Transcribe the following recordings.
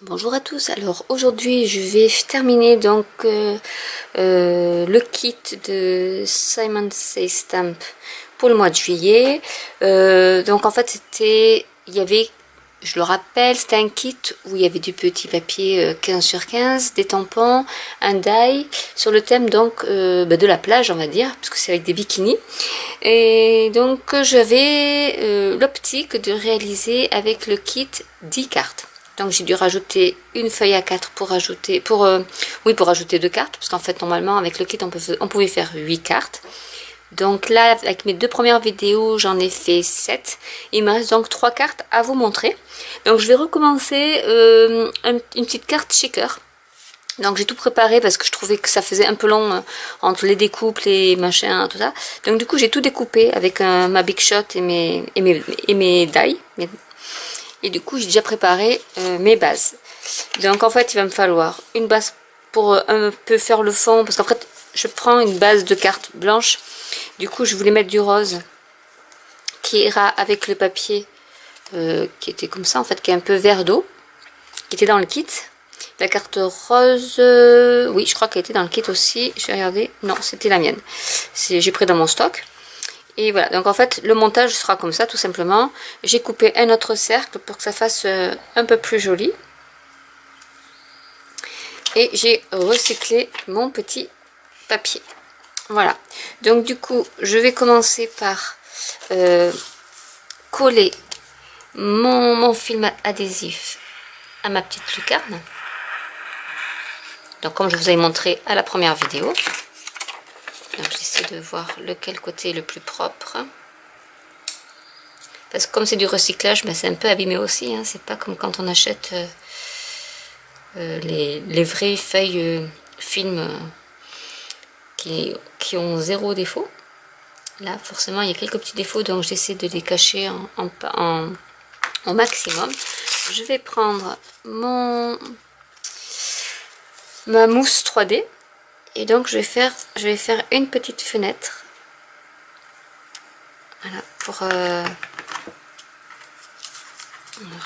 Bonjour à tous, alors aujourd'hui je vais terminer donc le kit de Simon Says Stamp pour le mois de juillet. Donc en fait il y avait, je le rappelle, c'était un kit où il y avait du petit papier 15 sur 15, des tampons, un die sur le thème donc de la plage on va dire, parce que c'est avec des bikinis. Et donc j'avais l'optique de réaliser avec le kit 10 cartes. Donc j'ai dû rajouter une feuille à 4 pour rajouter, pour rajouter 2 cartes, parce qu'en fait normalement avec le kit on pouvait faire 8 cartes. Donc là avec mes deux premières vidéos j'en ai fait 7. Il me reste donc 3 cartes à vous montrer. Donc je vais recommencer une petite carte shaker. Donc j'ai tout préparé parce que je trouvais que ça faisait un peu long entre les découpes, les machins, tout ça. Donc du coup j'ai tout découpé avec ma Big Shot et mes die. Et du coup j'ai déjà préparé mes bases. Donc en fait il va me falloir une base pour un peu faire le fond. Parce qu'en fait je prends une base de cartes blanches. Du coup je voulais mettre du rose qui ira avec le papier qui était comme ça en fait, qui est un peu vert d'eau, qui était dans le kit. La carte rose, oui, je crois qu'elle était dans le kit aussi. Je vais regarder. Non, c'était la mienne. J'ai pris dans mon stock. Et voilà, donc en fait, le montage sera comme ça, tout simplement. J'ai coupé un autre cercle pour que ça fasse un peu plus joli. Et j'ai recyclé mon petit papier. Voilà. Donc du coup, je vais commencer par coller mon film adhésif à ma petite lucarne. Donc comme je vous avais montré à la première vidéo. J'essaie de voir lequel côté est le plus propre. Parce que comme c'est du recyclage, ben c'est un peu abîmé aussi. Hein. C'est pas comme quand on achète les vraies feuilles film qui ont zéro défaut. Là, forcément, il y a quelques petits défauts, donc j'essaie de les cacher au maximum. Je vais prendre ma mousse 3D. Et donc je vais faire une petite fenêtre. Voilà, pour alors,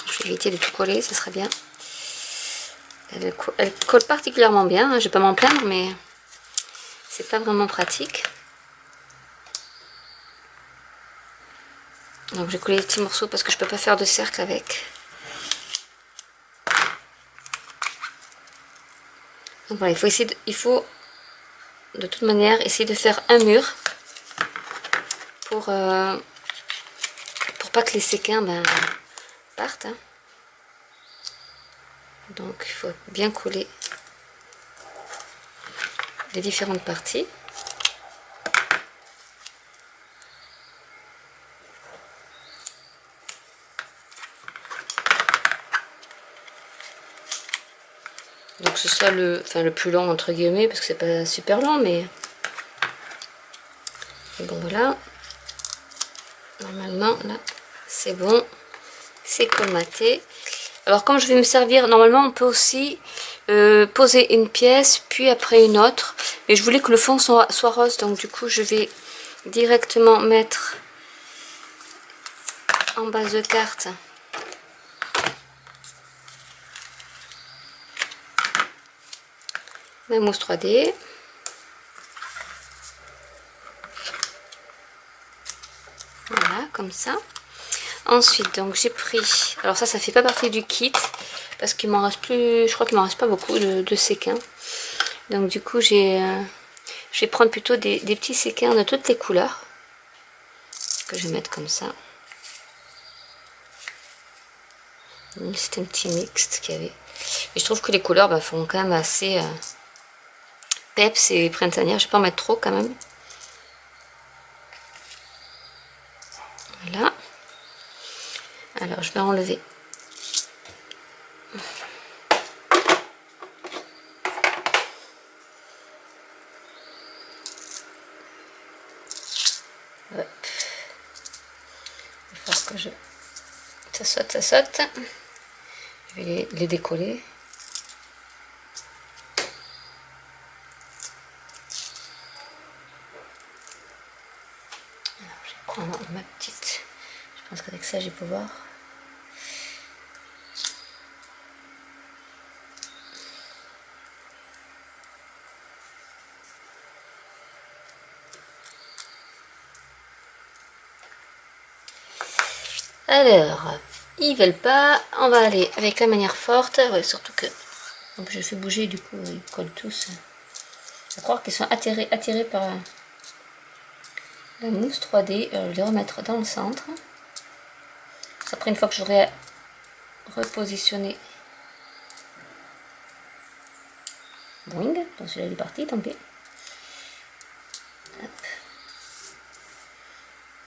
je vais éviter de tout coller, ça serait bien. Elle colle particulièrement bien, hein, je vais pas m'en plaindre, mais c'est pas vraiment pratique. Donc j'ai collé les petits morceaux parce que je peux pas faire de cercle avec. Donc voilà, il faut de toute manière essayer de faire un mur pour pas que les séquins partent. Hein. Donc il faut bien coller les différentes parties. Donc ce soit le plus long entre guillemets, parce que c'est pas super long, mais bon voilà. Normalement là c'est bon, c'est colmaté. Alors comme je vais me servir, normalement on peut aussi poser une pièce puis après une autre, mais je voulais que le fond soit rose, donc du coup je vais directement mettre en base de carte ma mousse 3D. Voilà, comme ça. Ensuite, donc j'ai pris, alors ça fait pas partie du kit, parce qu'il m'en reste plus, je crois qu'il m'en reste pas beaucoup de séquins. Donc du coup, je vais prendre plutôt des petits séquins de toutes les couleurs, que je vais mettre comme ça. C'était un petit mixte qu'il y avait. Et je trouve que les couleurs font quand même assez peps et printanière. Je vais pas en mettre trop quand même. Voilà. Alors je vais enlever. Hop. Il faut que ça saute, ça saute. Je vais les décoller. Alors, je vais prendre ma petite. Je pense qu'avec ça, je vais pouvoir. Alors, ils veulent pas. On va aller avec la manière forte. Ouais, surtout que donc je fais bouger, du coup ils collent tous. Je crois qu'ils sont attirés par la mousse 3D. Je vais les remettre dans le centre. Après, une fois que j'aurai repositionné. Boing, donc celui-là il est parti, tant pis. Hop.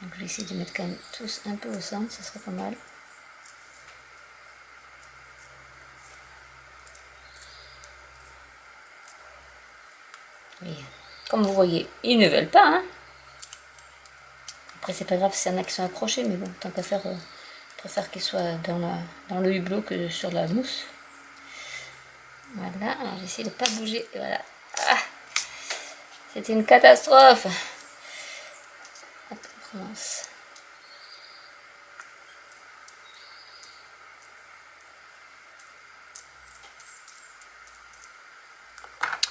Donc je vais essayer de mettre quand même tous un peu au centre, ça serait pas mal. Et comme vous voyez, ils ne veulent pas. Hein. Après c'est pas grave s'il y en a qui sont accrochés, mais bon, tant qu'à faire, je préfère qu'ils soient dans le hublot que sur la mousse. Voilà, alors j'essaie de ne pas bouger. Voilà. Ah, c'était une catastrophe. Hop, on commence.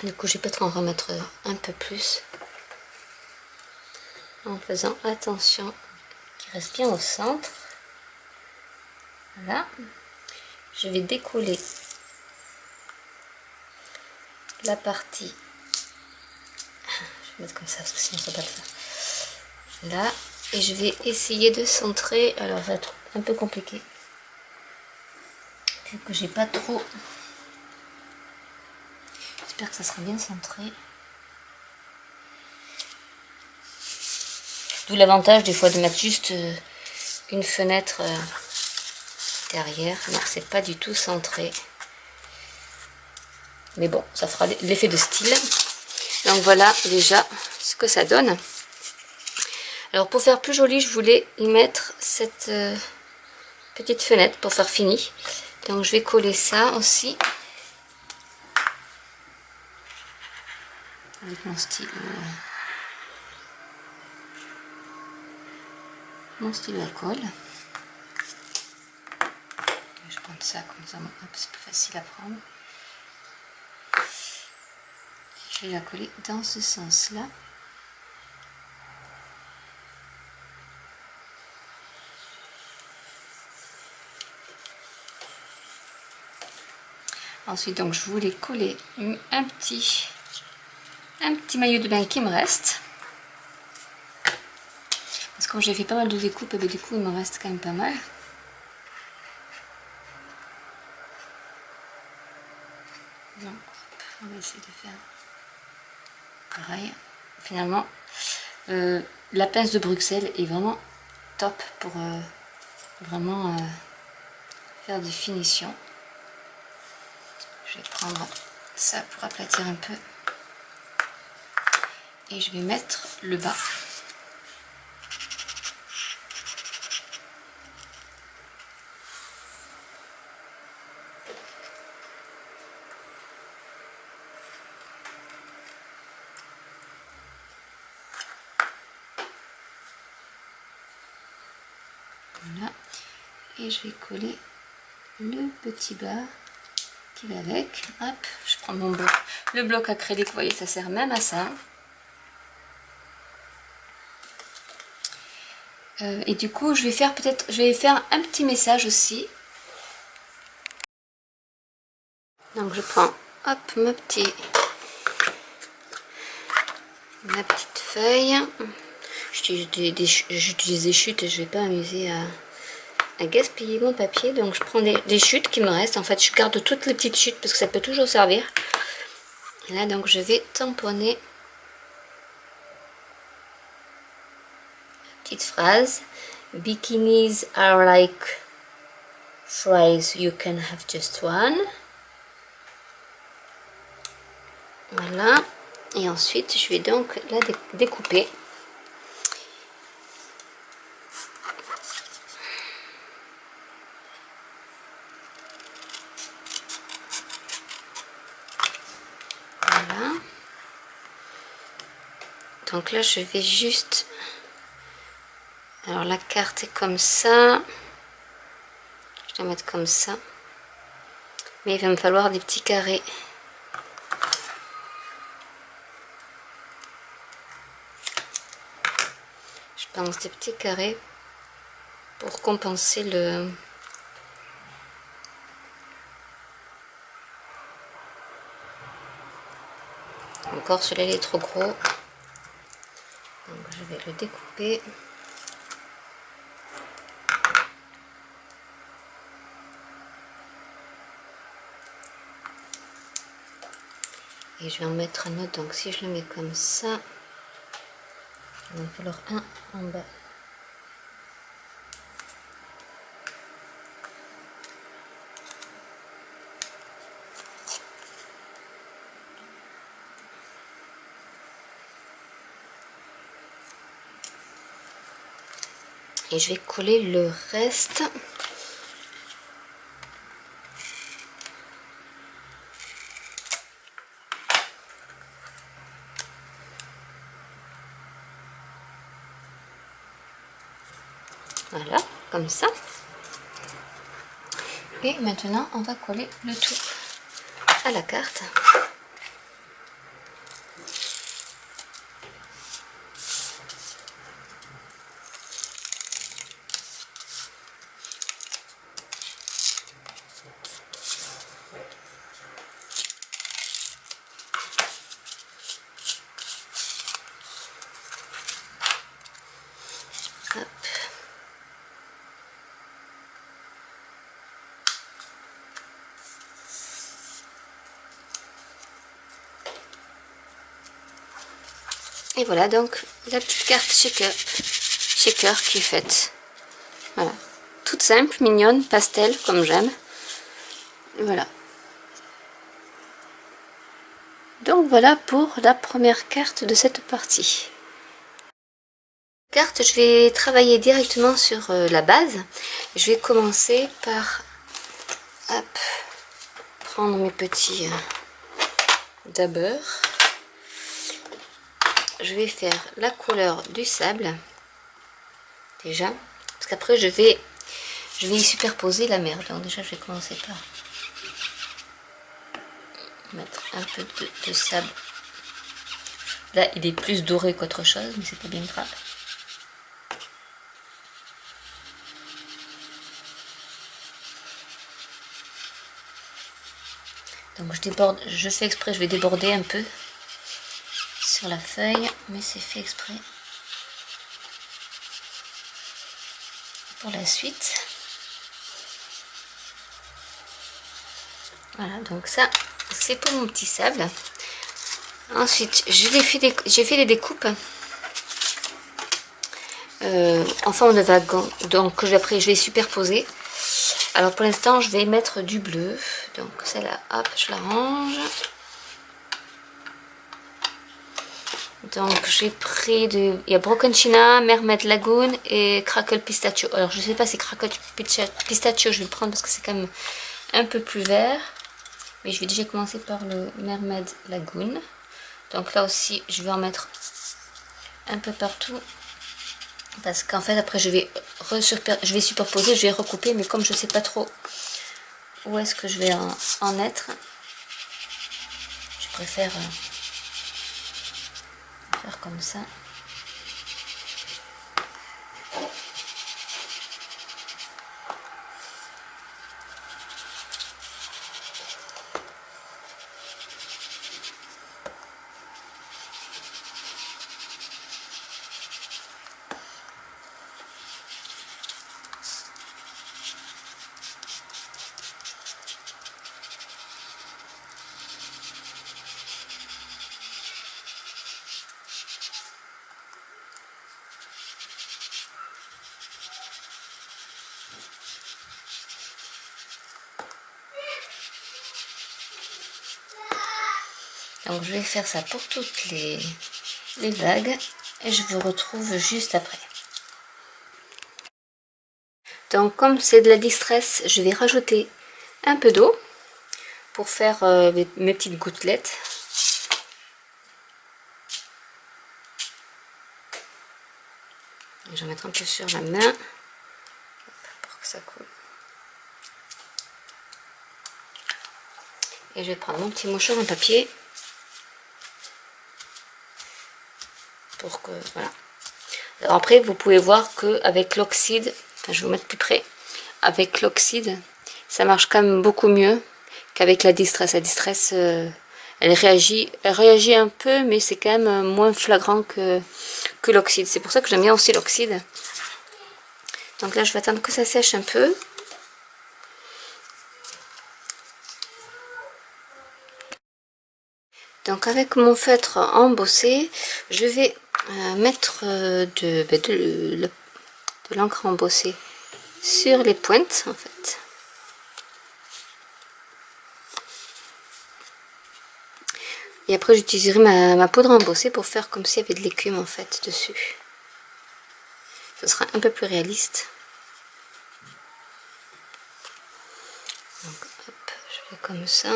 Du coup, je vais peut-être en remettre un peu plus. En faisant attention qu'il reste bien au centre. Voilà. Je vais décoller la partie. Je vais mettre comme ça parce que sinon ça va pas le faire. Là. Et je vais essayer de centrer. Alors ça va être un peu compliqué. Vu que j'ai pas trop. J'espère que ça sera bien centré. D'où l'avantage des fois de mettre juste une fenêtre derrière. Non, c'est pas du tout centré. Mais bon, ça fera l'effet de style. Donc voilà déjà ce que ça donne. Alors pour faire plus joli, je voulais y mettre cette petite fenêtre pour faire fini. Donc je vais coller ça aussi. Avec mon stylo. Mon stylo à colle. Je prends ça comme ça, c'est plus facile à prendre. Je vais la coller dans ce sens-là. Ensuite, donc, je voulais coller un petit maillot de bain qui me reste. Parce que comme j'ai fait pas mal de découpes, et bien, du coup, il me reste quand même pas mal. Donc, on va essayer de faire pareil. Finalement, la pince de Bruxelles est vraiment top pour vraiment faire des finitions. Je vais prendre ça pour aplatir un peu. Et je vais mettre le bas. Voilà. Et je vais coller le petit bas qui va avec. Hop, je prends mon bloc. Le bloc acrylique, vous voyez, ça sert même à ça. Et du coup, je vais faire un petit message aussi. Donc je prends, hop, ma petite feuille. J'utilise des chutes et je vais pas m'amuser à gaspiller mon papier. Donc je prends des chutes qui me restent. En fait, je garde toutes les petites chutes parce que ça peut toujours servir. Et là, donc je vais tamponner. Petite phrase. Bikinis are like fries, you can have just one. Voilà. Et ensuite, je vais donc la découper. Voilà. Donc là, je vais juste... Alors la carte est comme ça. Je vais la mettre comme ça. Mais il va me falloir des petits carrés. Je pense des petits carrés pour compenser le... Encore celui-là il est trop gros. Donc je vais le découper. Et je vais en mettre un autre. Donc si je le mets comme ça, il va en falloir un en bas. Et je vais coller le reste. Voilà, comme ça. Et maintenant, on va coller le tout à la carte. Hop. Et voilà donc la petite carte shaker qui est faite. Voilà, toute simple, mignonne, pastel comme j'aime. Voilà. Donc voilà pour la première carte de cette partie. Carte, je vais travailler directement sur la base. Je vais commencer par hop, prendre mes petits dabbers. Je vais faire la couleur du sable déjà, parce qu'après je vais y superposer la mer. Donc déjà je vais commencer par mettre un peu de sable. Là il est plus doré qu'autre chose, mais c'est pas bien grave. Donc je déborde, je fais exprès, je vais déborder un peu sur la feuille, mais c'est fait exprès pour la suite. Voilà, donc ça c'est pour mon petit sable. Ensuite j'ai fait les découpes en forme de wagon, donc après je vais superposer. Alors pour l'instant je vais mettre du bleu, donc celle-là, hop, je la range. Donc j'ai pris il y a Broken China, Mermaid Lagoon et Crackle Pistachio. Alors je sais pas si Crackle Pistachio je vais le prendre parce que c'est quand même un peu plus vert. Mais je vais déjà commencer par le Mermaid Lagoon. Donc là aussi je vais en mettre un peu partout. Parce qu'en fait après je vais superposer, je vais recouper. Mais comme je sais pas trop où est-ce que je vais en être, je préfère faire comme ça. Donc je vais faire ça pour toutes les vagues et je vous retrouve juste après. Donc comme c'est de la distress, je vais rajouter un peu d'eau pour faire mes petites gouttelettes. Je vais mettre un peu sur la main pour que ça coule. Et je vais prendre mon petit mouchoir en papier pour que voilà. Alors après vous pouvez voir que avec l'oxyde, Enfin, je vais vous mettre plus près. Avec l'oxyde, ça marche quand même beaucoup mieux qu'avec la Distress. La Distress, elle réagit un peu, mais c'est quand même moins flagrant que l'oxyde. C'est pour ça que j'aime bien aussi l'oxyde. Donc là, je vais attendre que ça sèche un peu. Donc avec mon feutre embossé, je vais mettre de l'encre embossée sur les pointes en fait. Et après j'utiliserai ma poudre embossée pour faire comme s'il y avait de l'écume en fait dessus. Ce sera un peu plus réaliste. Donc hop, je fais comme ça.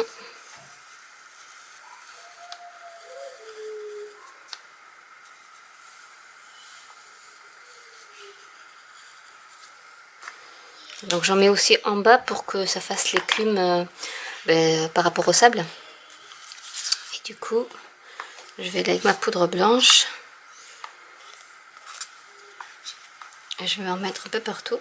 Donc j'en mets aussi en bas pour que ça fasse l'écume par rapport au sable. Et du coup, je vais aller avec ma poudre blanche. Et je vais en mettre un peu partout.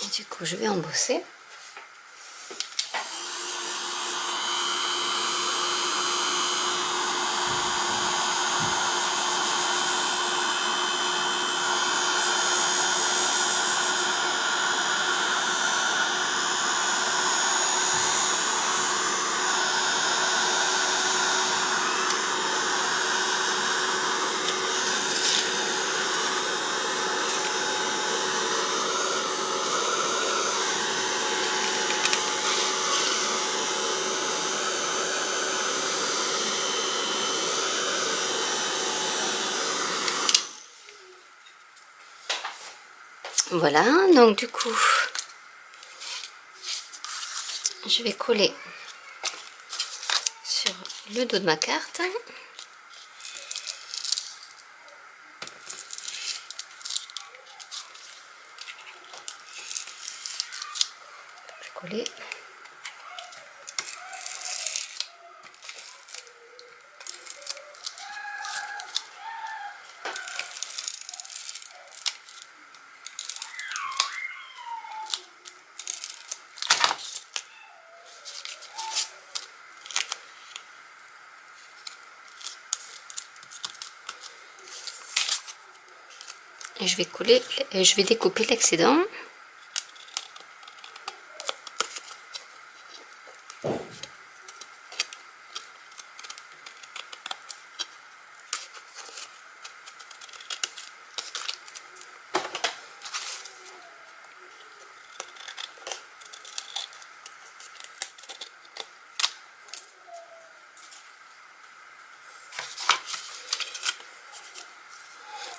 Et du coup, je vais embosser. Voilà, donc du coup, je vais coller sur le dos de ma carte. Je vais coller. Et je vais coller, je vais découper l'excédent.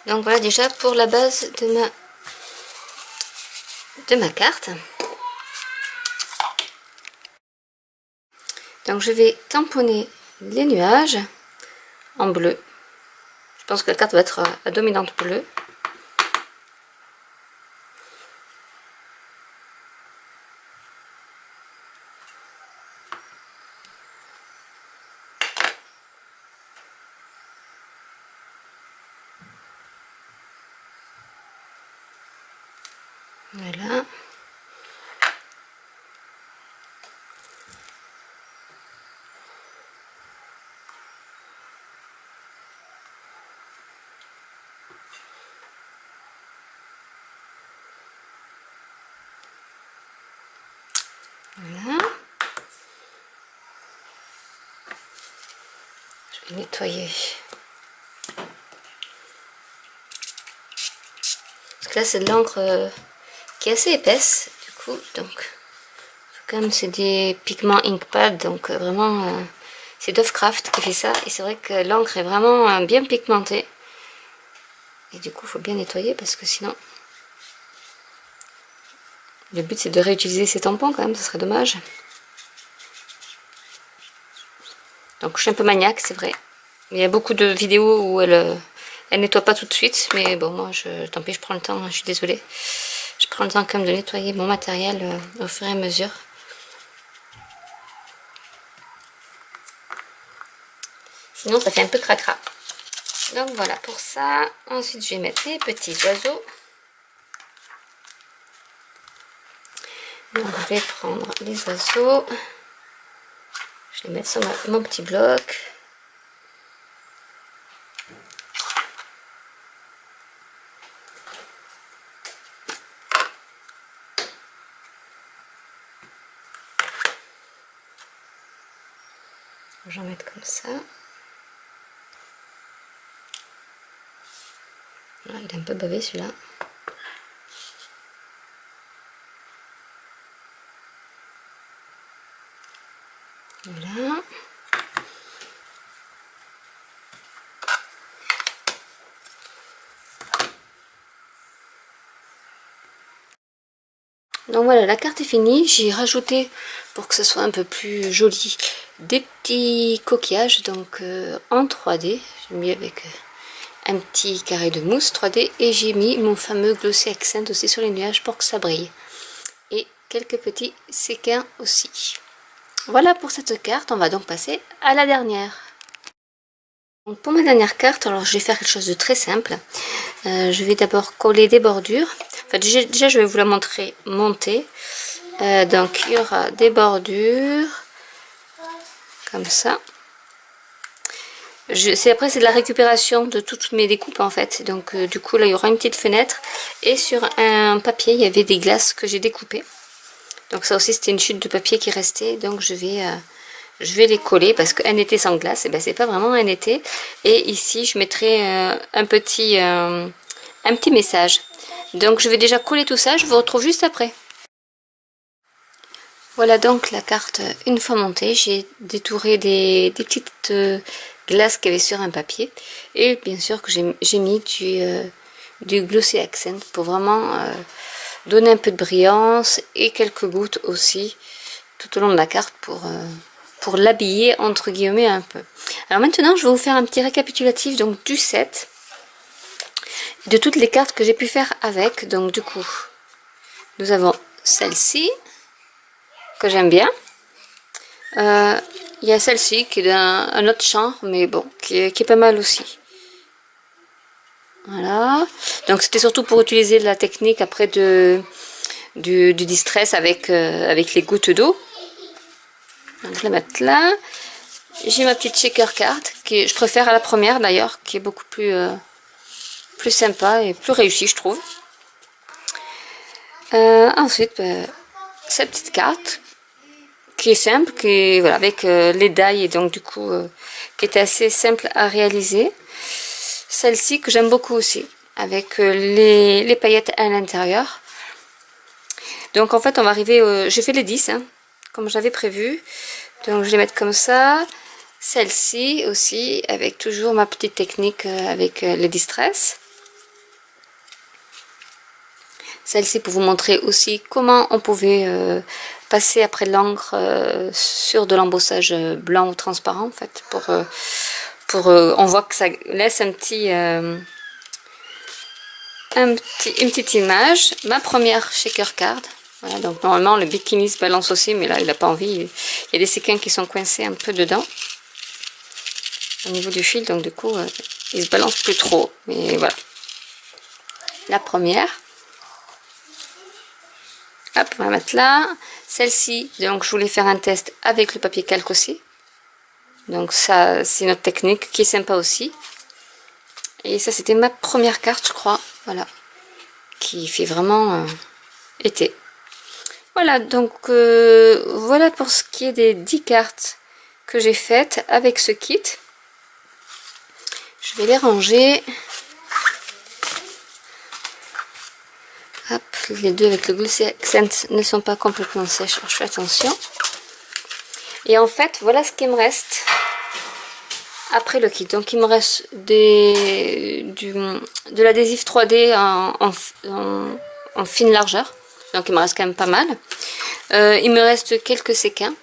Donc voilà déjà pour la base de ma carte. Donc je vais tamponner les nuages en bleu. Je pense que la carte va être à dominante bleue. Voilà. Voilà. nettoyer. Parce que là c'est de l'encre qui est assez épaisse du coup, donc comme c'est des pigments Inkpad, donc vraiment c'est Dovecraft qui fait ça, et c'est vrai que l'encre est vraiment bien pigmentée, et du coup il faut bien nettoyer parce que sinon le but c'est de réutiliser ces tampons quand même, ce serait dommage. Donc je suis un peu maniaque, c'est vrai. Il y a beaucoup de vidéos où elle nettoie pas tout de suite, mais bon, moi, tant pis, je prends le temps, je suis désolée. Je prends le temps quand même de nettoyer mon matériel au fur et à mesure. Sinon, ça fait un peu cracra. Donc voilà pour ça. Ensuite, je vais mettre les petits oiseaux. Donc je vais prendre les oiseaux. Je vais les mettre sur mon petit bloc. J'en mets comme ça. Voilà, il est un peu bavé celui-là. Voilà. Donc voilà, la carte est finie. J'ai rajouté, pour que ce soit un peu plus joli, des petits coquillages donc en 3D. J'ai mis avec un petit carré de mousse 3D, et j'ai mis mon fameux glossy accent aussi sur les nuages pour que ça brille. Et quelques petits séquins aussi. Voilà pour cette carte. On va donc passer à la dernière. Donc pour ma dernière carte, alors je vais faire quelque chose de très simple. Je vais d'abord coller des bordures. Enfin, déjà je vais vous la montrer montée. Donc il y aura des bordures comme ça. Après c'est de la récupération de toutes mes découpes en fait. Donc du coup là il y aura une petite fenêtre, et sur un papier il y avait des glaces que j'ai découpées. Donc ça aussi c'était une chute de papier qui restait, donc je vais les coller, parce qu'un été sans glace, et ben c'est pas vraiment un été. Et ici je mettrai un petit message. Donc je vais déjà coller tout ça, je vous retrouve juste après. Voilà donc la carte une fois montée. J'ai détouré des petites glaces qu'il y avait sur un papier, et bien sûr que j'ai mis du glossy accent pour vraiment donner un peu de brillance, et quelques gouttes aussi tout au long de la carte pour l'habiller entre guillemets un peu. Alors maintenant je vais vous faire un petit récapitulatif donc du set, de toutes les cartes que j'ai pu faire avec. Donc du coup nous avons celle-ci que j'aime bien. Il y a celle-ci qui est d'un autre genre, mais bon, qui est pas mal aussi. Voilà. Donc c'était surtout pour utiliser la technique après du distress avec les gouttes d'eau. Donc je vais la mettre là. J'ai ma petite shaker card, je préfère à la première d'ailleurs, qui est beaucoup plus sympa et plus réussie je trouve. Ensuite, cette petite carte qui est simple, voilà, avec les die, et donc du coup qui était assez simple à réaliser. Celle-ci que j'aime beaucoup aussi, avec les paillettes à l'intérieur. Donc en fait on va arriver, j'ai fait les 10 hein, comme j'avais prévu, donc je vais les mettre comme ça. Celle-ci aussi avec toujours ma petite technique avec les distress. Celle-ci pour vous montrer aussi comment on pouvait passer après l'encre sur de l'embossage blanc ou transparent en fait, on voit que ça laisse une petite image. Ma première shaker card. Voilà, donc normalement le bikini se balance aussi, mais là il n'a pas envie. Il y a des séquins qui sont coincés un peu dedans au niveau du fil, donc du coup il se balance plus trop. Mais voilà. La première. Hop, on va mettre là. Celle-ci, donc je voulais faire un test avec le papier calque aussi. Donc ça, c'est notre technique qui est sympa aussi. Et ça, c'était ma première carte, je crois. Voilà. Qui fait vraiment été. Voilà, donc voilà pour ce qui est des 10 cartes que j'ai faites avec ce kit. Je vais les ranger. Hop, les deux avec le Glossy Accent ne sont pas complètement sèches, alors je fais attention. Et en fait, voilà ce qu'il me reste après le kit. Donc il me reste de l'adhésif 3D en fine largeur. Donc il me reste quand même pas mal. Il me reste quelques séquins.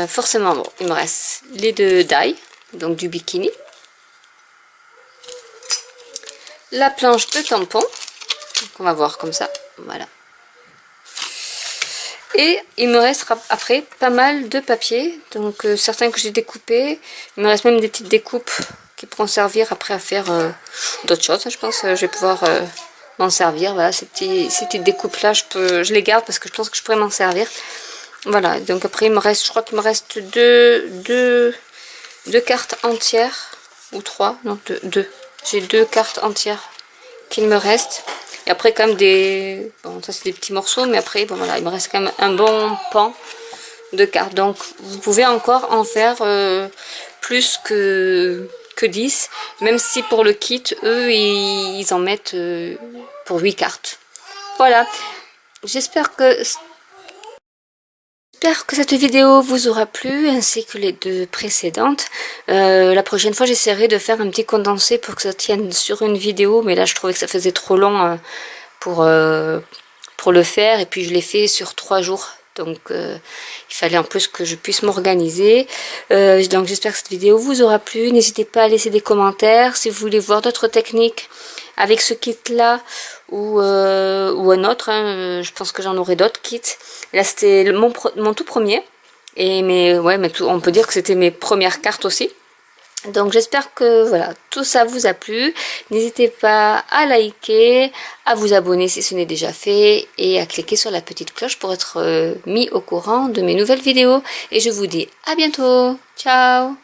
Forcément, bon, il me reste les deux die, donc du bikini. La planche de tampon. Donc on va voir comme ça. Voilà. Et il me reste après pas mal de papier, donc certains que j'ai découpés. Il me reste même des petites découpes qui pourront servir après à faire d'autres choses. Je pense que je vais pouvoir m'en servir. Voilà, ces petites découpes là, je les garde parce que je pense que je pourrais m'en servir. Voilà, donc après il me reste, je crois qu'il me reste deux cartes entières, ou trois, non deux. J'ai 2 cartes entières qu'il me reste. Et après quand même des... Bon, ça c'est des petits morceaux, mais après, bon voilà, il me reste quand même un bon pan de cartes. Donc vous pouvez encore en faire plus que 10. Même si pour le kit, eux, ils en mettent pour 8 cartes. Voilà. J'espère que cette vidéo vous aura plu, ainsi que les deux précédentes. La prochaine fois, j'essaierai de faire un petit condensé pour que ça tienne sur une vidéo. Mais là, je trouvais que ça faisait trop long pour le faire. Et puis, je l'ai fait sur 3 jours. Donc, il fallait en plus que je puisse m'organiser. Donc, j'espère que cette vidéo vous aura plu. N'hésitez pas à laisser des commentaires. Si vous voulez voir d'autres techniques avec ce kit-là ou un autre, hein, je pense que j'en aurai d'autres kits. Là, c'était mon tout premier. Mais on peut dire que c'était mes premières cartes aussi. Donc j'espère que voilà, tout ça vous a plu. N'hésitez pas à liker, à vous abonner si ce n'est déjà fait et à cliquer sur la petite cloche pour être mis au courant de mes nouvelles vidéos. Et je vous dis à bientôt. Ciao!